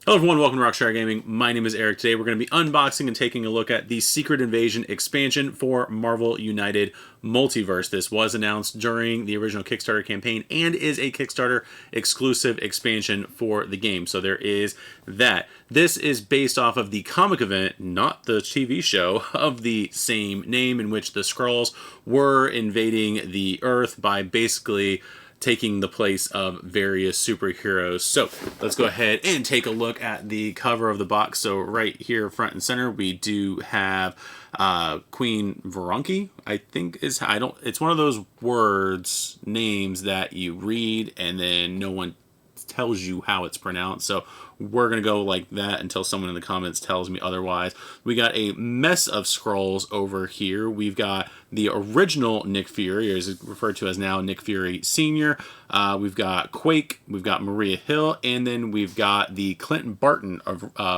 Hello everyone, welcome to Rockstar Gaming. My name is Eric. Today we're going to be unboxing and taking a look at the Secret Invasion expansion for Marvel United Multiverse. This was announced during the original Kickstarter campaign and is a Kickstarter exclusive expansion for the game. So there is that. This is based off of the comic event, not the TV show, of the same name, in which the Skrulls were invading the Earth by basically taking the place of various superheroes. So let's go ahead and take a look at the cover of the box. So right here, front and center, we do have Queen Veronki, I think is, it's one of those words, names that you read and then no one tells you how it's pronounced. So we're going to go like that until someone in the comments tells me otherwise. We got a mess of Skrulls over here. We've got the original Nick Fury, or is referred to as now Nick Fury Sr. We've got Quake, we've got Maria Hill, and then we've got the Clinton Barton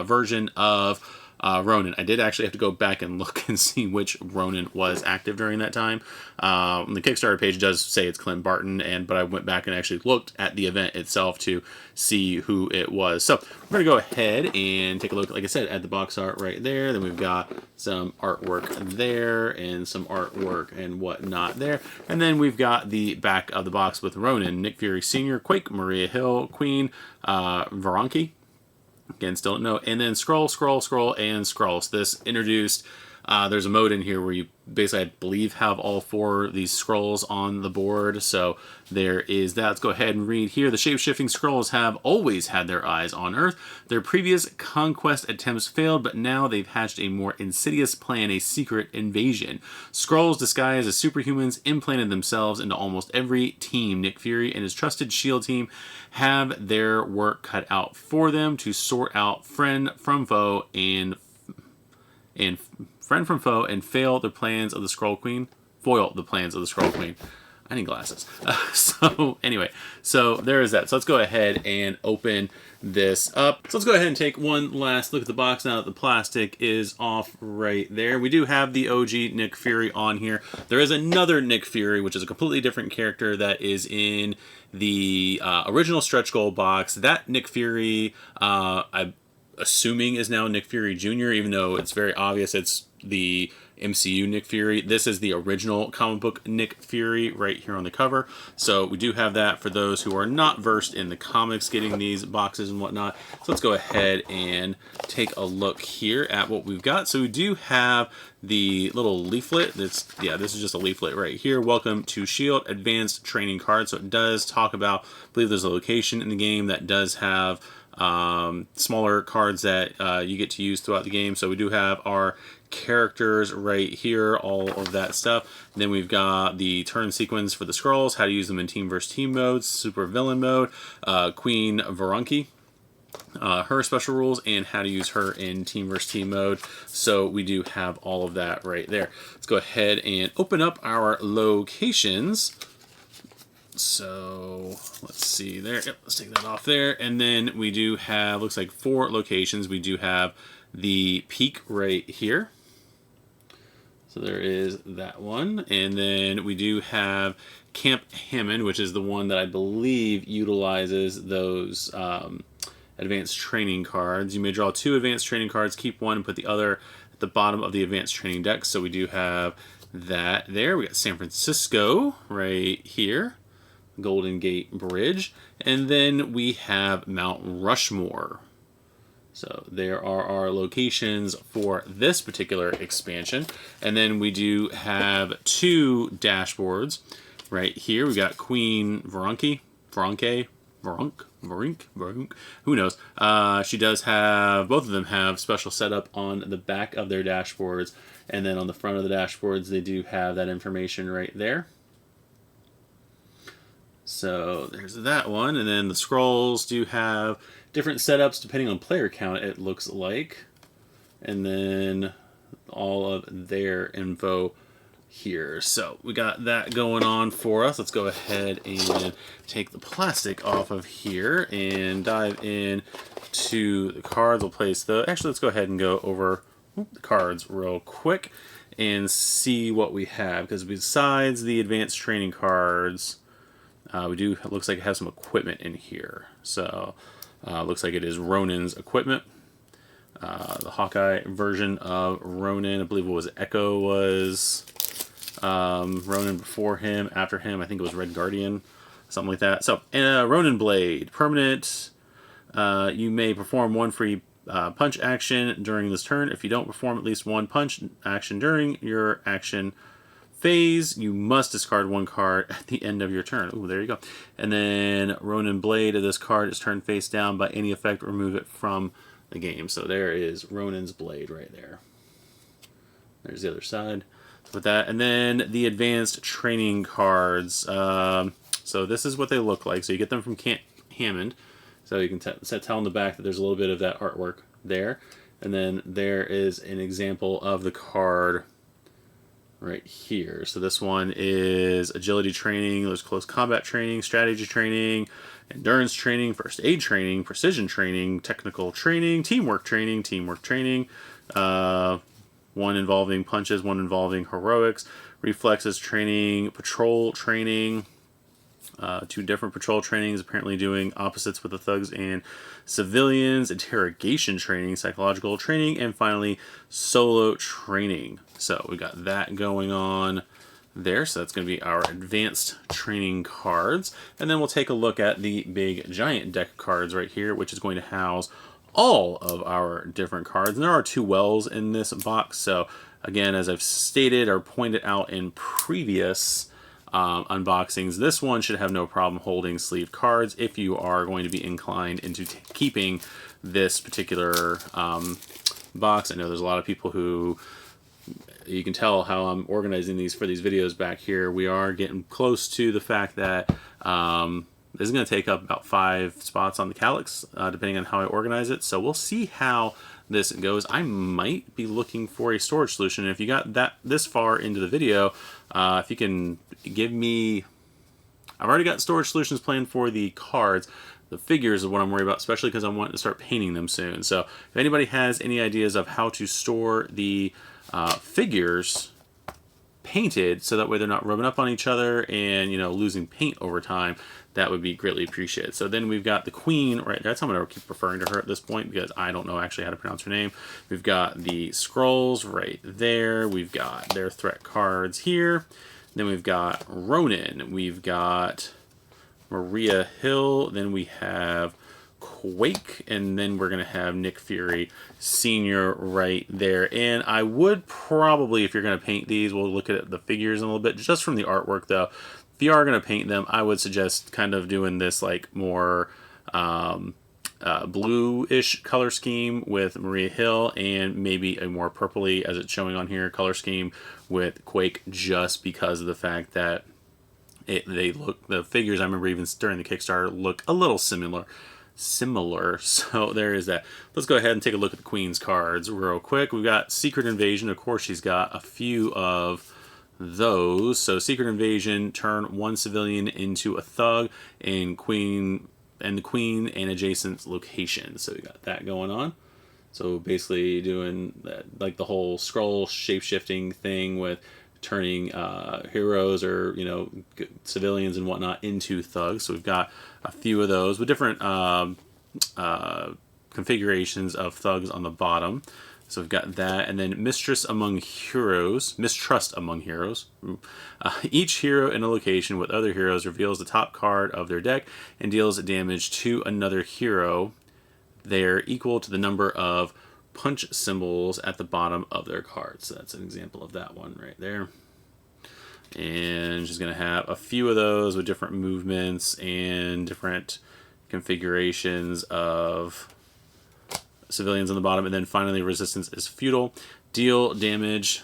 version of Ronan. I did actually have to go back and look and see which Ronan was active during that time. The Kickstarter page does say it's Clint Barton, but I went back and actually looked at the event itself to see who it was. So we're going to go ahead and take a look, like I said, at the box art right there. Then we've got some artwork there and some artwork and whatnot there. And then we've got the back of the box with Ronan, Nick Fury Sr., Quake, Maria Hill, Queen, Veronki. Again, still don't know. And then scroll, and scroll. So this introduced, there's a mode in here where you basically, I believe, have all four of these scrolls on the board. So there is that. Let's go ahead and read here. The shape-shifting Skrulls have always had their eyes on Earth. Their previous conquest attempts failed, but now they've hatched a more insidious plan, a secret invasion. Skrulls disguised as superhumans implanted themselves into almost every team. Nick Fury and his trusted S.H.I.E.L.D. team have their work cut out for them to sort out friend from foe and foil the plans of the Skrull Queen. I need glasses. So anyway, so there is that. So let's go ahead and open this up. So let's go ahead and take one last look at the box now that the plastic is off right there. We do have the OG Nick Fury on here. There is another Nick Fury, which is a completely different character that is in the original stretch goal box. That Nick Fury, I'm assuming, is now Nick Fury Jr., even though it's very obvious it's the MCU Nick Fury. This is the original comic book Nick Fury right here on the cover. So we do have that for those who are not versed in the comics getting these boxes and whatnot. So let's go ahead and take a look here at what we've got. So we do have the little leaflet. This is just a leaflet right here. Welcome to S.H.I.E.L.D. Advanced Training Card. So it does talk about, I believe there's a location in the game that does have smaller cards that you get to use throughout the game. So we do have our characters right here, all of that stuff. And then we've got the turn sequence for the Skrulls, how to use them in team versus team modes, super villain mode, Queen Veronki, her special rules, and how to use her in team versus team mode. So we do have all of that right there. Let's go ahead and open up our locations. So let's see there. Yep, let's take that off there. And then we do have, looks like 4 locations. We do have the peak right here. So there is that one. And then we do have Camp Hammond, which is the one that I believe utilizes those advanced training cards. You may draw 2 advanced training cards, keep one, and put the other at the bottom of the advanced training deck. So we do have that there. We got San Francisco right here, Golden Gate Bridge, and then we have Mount Rushmore. So there are our locations for this particular expansion. And then we do have 2 dashboards right here. We got Queen Veronki, who knows? She does have, both of them have special setup on the back of their dashboards. And then on the front of the dashboards, they do have that information right there. So there's that one. And then the Skrulls do have different setups depending on player count, it looks like. And then all of their info here. So we got that going on for us. Let's go ahead and take the plastic off of here and dive in to the cards. We'll place the, actually let's go ahead and go over the cards real quick and see what we have, because besides the advanced training cards, we do, it looks like it has some equipment in here. So Looks like it is Ronin's equipment. The Hawkeye version of Ronin, I believe it was Echo was Ronin before him. After him, I think it was Red Guardian, something like that. So, Ronin Blade, permanent. You may perform one free punch action during this turn. If you don't perform at least one punch action during your action phase, you must discard one card at the end of your turn. Ooh, there you go. And then Ronin Blade of this card is turned face down by any effect. Remove it from the game. So there is Ronin's Blade right there. There's the other side. With that, and then the advanced training cards. So this is what they look like. So you get them from Hammond. So you can tell on the back that there's a little bit of that artwork there. And then there is an example of the card right here. So this one is agility training, there's close combat training, strategy training, endurance training, first aid training, precision training, technical training, teamwork training, one involving punches, one involving heroics, reflexes training, patrol training, two different patrol trainings, apparently doing opposites with the thugs and civilians, interrogation training, psychological training, and finally solo training. So we got that going on there. So that's going to be our advanced training cards. And then we'll take a look at the big giant deck cards right here, which is going to house all of our different cards. And there are 2 wells in this box. So again, as I've stated or pointed out in previous unboxings, this one should have no problem holding sleeved cards if you are going to be inclined into keeping this particular box. I know there's a lot of people who, you can tell how I'm organizing these for these videos back here. We are getting close to the fact that this is going to take up about 5 spots on the calyx, depending on how I organize it. So we'll see how this goes. I might be looking for a storage solution. And if you got this far into the video, if you can give me, I've already got storage solutions planned for the cards. The figures is what I'm worried about, especially because I'm wanting to start painting them soon. So if anybody has any ideas of how to store the figures painted so that way they're not rubbing up on each other and, you know, losing paint over time, that would be greatly appreciated. So then we've got the Queen right there. That's how I'm going to keep referring to her at this point because I don't know actually how to pronounce her name. We've got the scrolls right there. We've got their threat cards here. Then we've got Ronin. We've got Maria Hill. Then we have Quake, and then we're going to have Nick Fury Sr. right there. And I would probably, if you're going to paint these, we'll look at the figures in a little bit, just from the artwork though. If you are going to paint them, I would suggest kind of doing this like more blue-ish color scheme with Maria Hill and maybe a more purpley, as it's showing on here, color scheme with Quake, just because of the fact that the figures, I remember even during the Kickstarter, look a little similar. So there is that. Let's go ahead and take a look at the Queen's cards real quick. We've got Secret Invasion. Of course, she's got a few of those. So Secret Invasion, turn 1 civilian into a thug, and the Queen and adjacent locations. So we got that going on. So basically doing that, like the whole scroll shape-shifting thing with turning heroes or, you know, civilians and whatnot into thugs. So we've got a few of those with different configurations of thugs on the bottom. So we've got that, and then Mistrust Among Heroes. Each hero in a location with other heroes reveals the top card of their deck and deals damage to another hero. They're equal to the number of punch symbols at the bottom of their card. So that's an example of that one right there. And she's going to have a few of those with different movements and different configurations of civilians on the bottom. And then finally, resistance is futile. Deal damage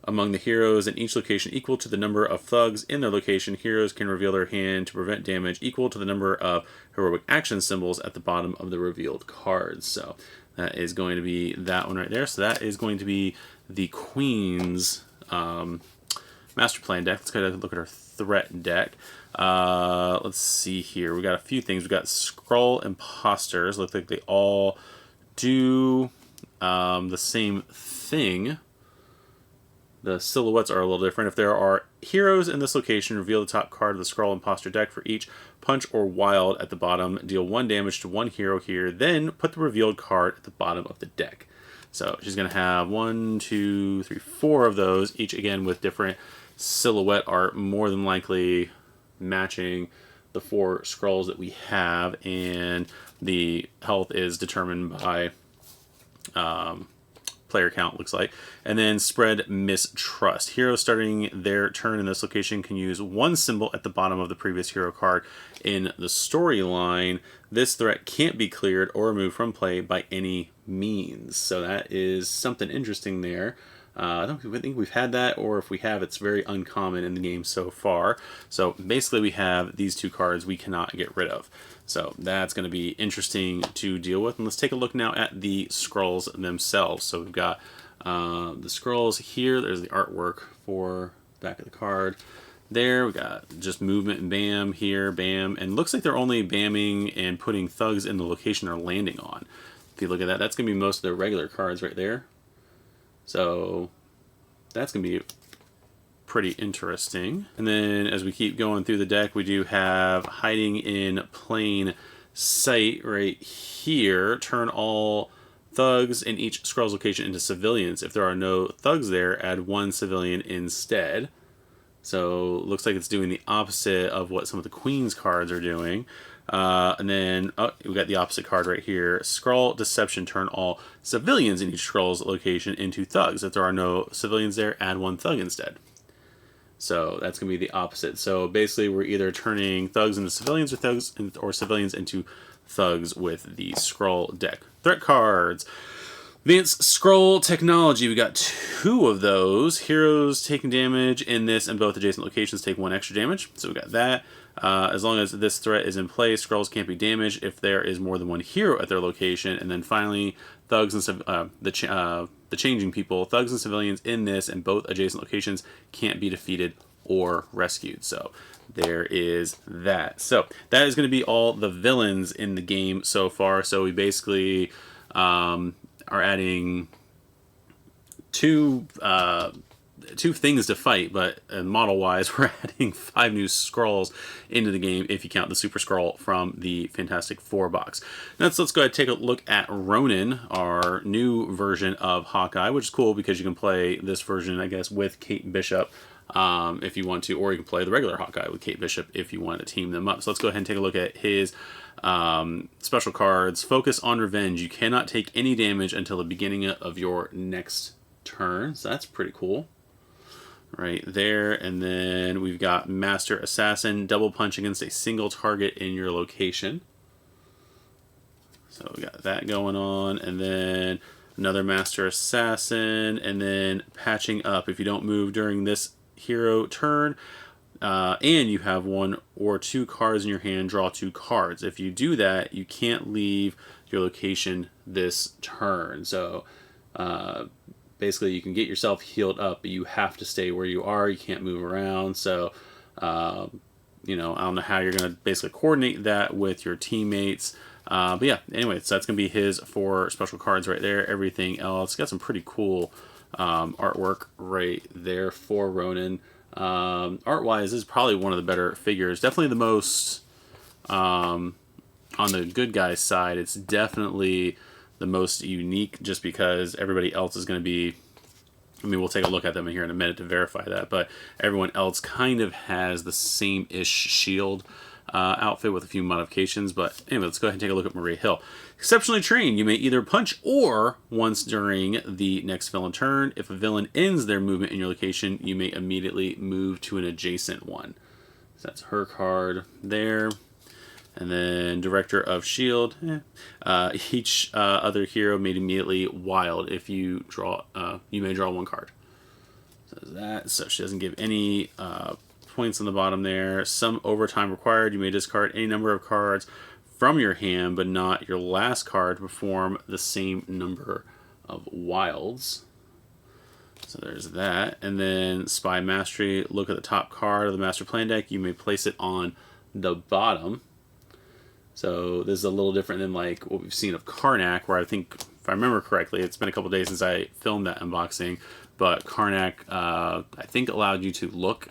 among the heroes in each location equal to the number of thugs in their location. Heroes can reveal their hand to prevent damage equal to the number of heroic action symbols at the bottom of the revealed cards. So that is going to be that one right there. So that is going to be the Queen's Master Plan deck. Let's go ahead and look at our threat deck. Let's see here. We got a few things. We got Skrull Imposters. Look like they all do the same thing. the silhouettes are a little different. If there are heroes in this location, reveal the top card of the scroll imposter deck for each punch or wild at the bottom. Deal 1 damage to one hero here, then put the revealed card at the bottom of the deck. So she's going to have 1, 2, 3, 4 of those, each again with different silhouette art, more than likely matching the 4 scrolls that we have, and the health is determined by player count, looks like. And then spread mistrust. Heroes starting their turn in this location can use 1 symbol at the bottom of the previous hero card in the storyline. This threat can't be cleared or removed from play by any means. So that is something interesting there. I don't think we've had that, or if we have, it's very uncommon in the game so far. So basically we have these 2 cards we cannot get rid of. So that's going to be interesting to deal with. And let's take a look now at the scrolls themselves. So we've got the scrolls here. There's the artwork for the back of the card. There we got just movement and bam here, bam. And looks like they're only bamming and putting thugs in the location they're landing on. If you look at that, that's going to be most of their regular cards right there. So that's going to be pretty interesting. And then as we keep going through the deck, we do have hiding in plain sight right here. Turn all thugs in each scroll's location into civilians. If there are no thugs there, add 1 civilian instead. So looks like it's doing the opposite of what some of the Queen's cards are doing. And then we got the opposite card right here. Scroll Deception. Turn all civilians in each scroll's location into thugs. If there are no civilians there, add 1 thug instead. So that's going to be the opposite. So basically we're either turning thugs into civilians or civilians into thugs with the scroll deck. Threat cards. Advanced Scroll Technology, we got 2 of those. Heroes taking damage in this and both adjacent locations take 1 extra damage. So we got that. As long as this threat is in place, scrolls can't be damaged if there is more than 1 hero at their location. And then finally, thugs and the changing people, thugs and civilians in this and both adjacent locations can't be defeated or rescued. So there is that. So that is going to be all the villains in the game so far. So we basically are adding two things to fight, but model-wise, we're adding 5 new scrolls into the game if you count the Super Scroll from the Fantastic Four box. Now let's go ahead and take a look at Ronin, our new version of Hawkeye, which is cool because you can play this version, I guess, with Kate Bishop if you want to, or you can play the regular Hawkeye with Kate Bishop if you want to team them up. So let's go ahead and take a look at his special cards. Focus on Revenge. You cannot take any damage until the beginning of your next turn. So that's pretty cool. Right there. And then we've got Master Assassin. Double punch against a single target in your location. So we got that going on. And then another Master Assassin. And then Patching Up. If you don't move during this hero turn, and you have 1 or 2 cards in your hand, draw 2 cards. If you do that, you can't leave your location this turn. So basically you can get yourself healed up, but you have to stay where you are. You can't move around. So you know, I don't know how you're going to basically coordinate that with your teammates. But yeah, anyway, so that's going to be his 4 special cards right there. Everything else got some pretty cool artwork right there for Ronin. Art-wise, this is probably one of the better figures. Definitely the most, on the good guy's side, it's definitely the most unique just because everybody else is going to be, I mean, we'll take a look at them here in a minute to verify that, but everyone else kind of has the same-ish shield outfit with a few modifications. But anyway, let's go ahead and take a look at Maria Hill. Exceptionally trained, you may either punch or once during the next villain turn. If a villain ends their movement in your location, you may immediately move to an adjacent one. So that's her card there. And then Director of Shield. Each other hero made immediately wild. If you draw, you may draw 1 card. So that. So she doesn't give any points on the bottom there. Some overtime required. You may discard any number of cards from your hand, but not your last card to perform the same number of wilds. So there's that. And then Spy Mastery. Look at the top card of the Master Plan deck. You may place it on the bottom. So this is a little different than like what we've seen of Karnak, where I think if I remember correctly, it's been a couple days since I filmed that unboxing, but Karnak, I think, allowed you to look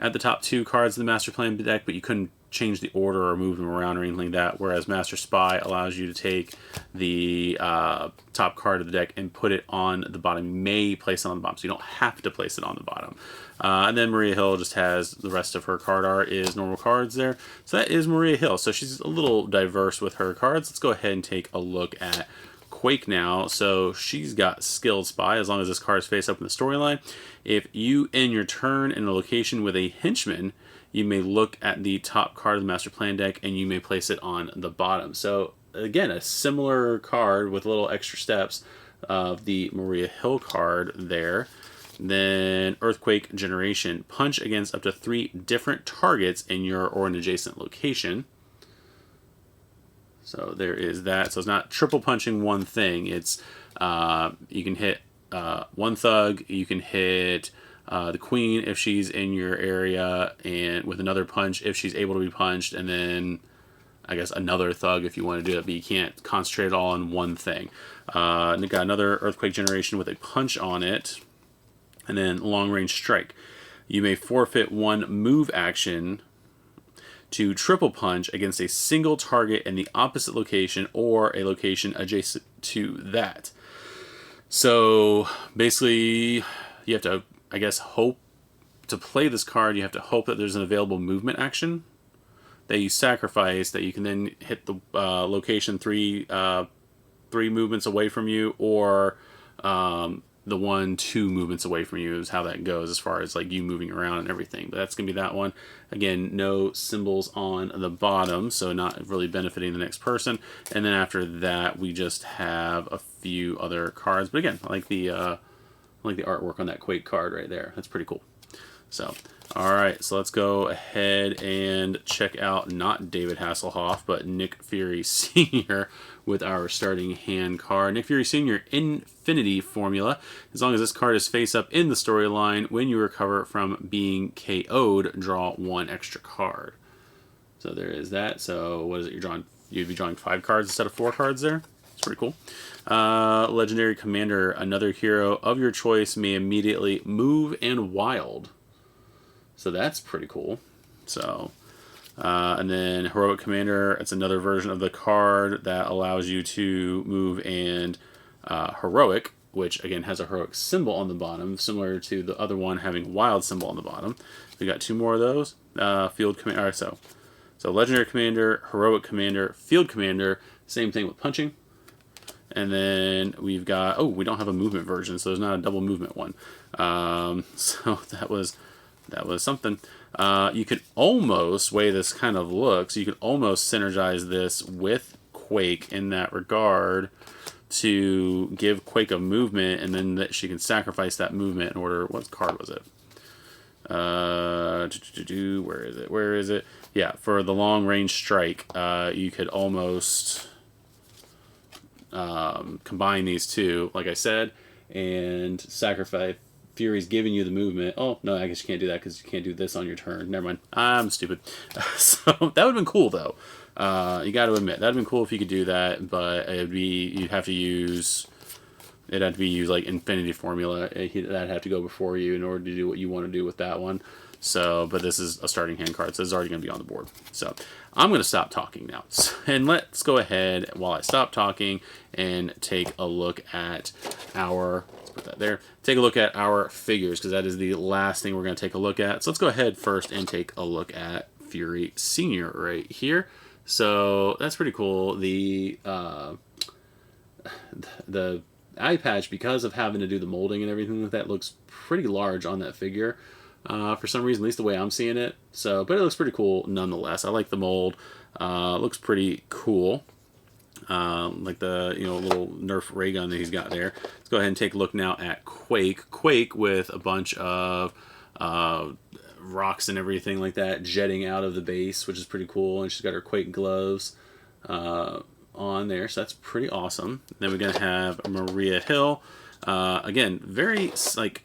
at the top 2 cards of the Master Plan deck, but you couldn't change the order or move them around or anything like that, whereas Master Spy allows you to take the top card of the deck and put it on the bottom. You may place it on the bottom, so you don't have to place it on the bottom. And then Maria Hill just has the rest of her card art is normal cards there. So that is Maria Hill. So she's a little diverse with her cards. Let's go ahead and take a look at Quake now. So she's got Skilled Spy, as long as this card is face up in the storyline. If you end your turn in a location with a henchman, you may look at the top card of the Master Plan deck and you may place it on the bottom. So again, a similar card with little extra steps of the Maria Hill card there. Then Earthquake Generation. Punch against up to 3 different targets in your or an adjacent location. So there is that. So it's not triple punching one thing. It's you can hit one thug. You can hit the queen if she's in your area, and with another punch if she's able to be punched, and then I guess another thug if you want to do it, but you can't concentrate it all on one thing. And you got another Earthquake Generation with a punch on it. And then Long Range Strike. You may forfeit 1 move action to triple punch against a single target in the opposite location or a location adjacent to that. So basically, you have to, I guess, hope to play this card. You have to hope that there's an available movement action that you sacrifice that you can then hit the location 3 movements away from you, or the 1-2 movements away from you is how that goes as far as like you moving around and everything. But that's gonna be that one. Again, no symbols on the bottom, so not really benefiting the next person. And then after that, we just have a few other cards. But again, I like the artwork on that Quake card right there. That's pretty cool. So, all right, so let's go ahead and check out not David Hasselhoff, but Nick Fury Sr. with our starting hand card. Nick Fury Sr. Infinity Formula. As long as this card is face up in the storyline, when you recover from being KO'd, draw 1 extra card. So there is that. So what is it you're drawing? You'd be drawing 5 cards instead of 4 cards there. It's pretty cool. Legendary Commander. Another hero of your choice may immediately move and wild. So that's pretty cool. So, and then Heroic Commander, it's another version of the card that allows you to move and Heroic, which again has a Heroic symbol on the bottom, similar to the other one having Wild symbol on the bottom. We got 2 more of those. Field Commander, all right, so Legendary Commander, Heroic Commander, Field Commander, same thing with punching. And then we've got, oh, we don't have a movement version, so there's not a double movement one. So that was something. You could almost, way this kind of looks, you could almost synergize this with Quake in that regard to give Quake a movement, and then that she can sacrifice that movement in order. What card was it? Where is it? Yeah, for the Long Range Strike, you could almost combine these two, like I said, and sacrifice. Fury's giving you the movement. Oh, no, I guess you can't do that because you can't do this on your turn. Never mind. I'm stupid. So that would have been cool, though. You got to admit, that would have been cool if you could do that, but you'd have to use, it'd have to be used like Infinity Formula. That'd have to go before you in order to do what you want to do with that one. So, but this is a starting hand card, so it's already going to be on the board. So I'm going to stop talking now. And let's go ahead, while I stop talking, and take a look at our, let's put that there, take a look at our figures, because that is the last thing we're going to take a look at. So let's go ahead first and take a look at Fury Senior right here. So that's pretty cool. The eye patch, because of having to do the molding and everything like that, looks pretty large on that figure. For some reason, at least the way I'm seeing it. So, but it looks pretty cool nonetheless. I like the mold. Looks pretty cool. Like the little Nerf ray gun that he's got there. Let's go ahead and take a look now at Quake. Quake with a bunch of rocks and everything like that jetting out of the base, which is pretty cool. And she's got her Quake gloves on there, so that's pretty awesome. Then we're gonna have Maria Hill. Again, very like.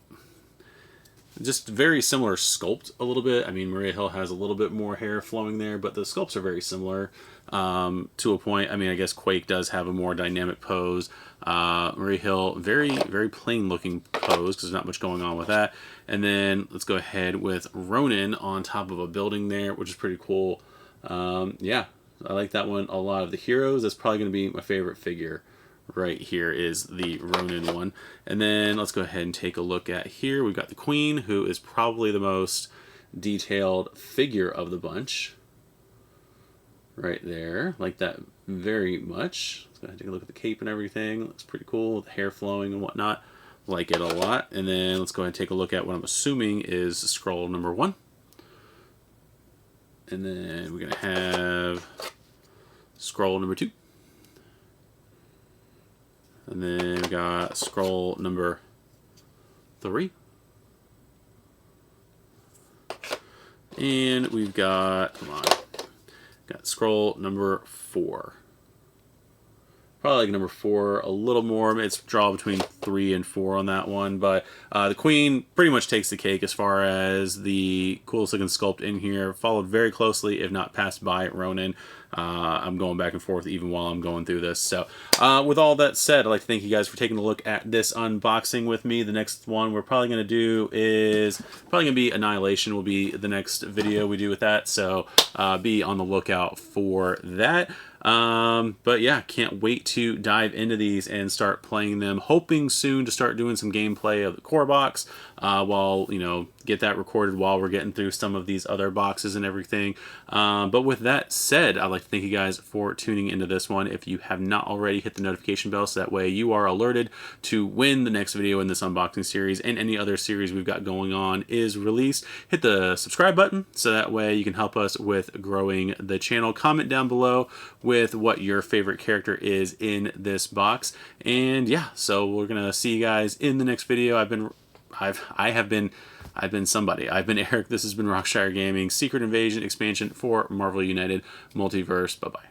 Just very similar sculpt a little bit. I mean, Maria Hill has a little bit more hair flowing there, but the sculpts are very similar to a point. I mean, I guess Quake does have a more dynamic pose. Maria Hill, very plain looking pose because there's not much going on with that. And then let's go ahead with Ronin on top of a building there, which is pretty cool. Yeah, I like that one a lot. Of the heroes, that's probably going to be my favorite figure. Right here is the Ronin one. And then let's go ahead and take a look at here. We've got the Queen, who is probably the most detailed figure of the bunch. Right there. Like that very much. Let's go ahead and take a look at the cape and everything. Looks pretty cool. The hair flowing and whatnot. Like it a lot. And then let's go ahead and take a look at what I'm assuming is scroll number 1. And then we're going to have scroll number 2. And then we got scroll number 3. And we've got, got scroll number 4. Probably like number 4 a little more. It's draw between 3 and 4 on that one. But the Queen pretty much takes the cake as far as the coolest looking sculpt in here. Followed very closely, if not passed by Ronin. I'm going back and forth even while I'm going through this. So with all that said, I'd like to thank you guys for taking a look at this unboxing with me. The next one we're probably going to do is probably going to be Annihilation will be the next video we do with that. So be on the lookout for that. But yeah, can't wait to dive into these and start playing them. Hoping soon to start doing some gameplay of the core box, while, you know, get that recorded while we're getting through some of these other boxes and everything. But with that said, I'd like to thank you guys for tuning into this one. If you have not already, hit the notification bell so that way you are alerted to when the next video in this unboxing series and any other series we've got going on is released. Hit the subscribe button so that way you can help us with growing the channel. Comment down below with what your favorite character is in this box. And yeah, so we're gonna see you guys in the next video. I've been somebody. I've been Eric. This has been Rockshire Gaming Secret Invasion expansion for Marvel United Multiverse. Bye bye.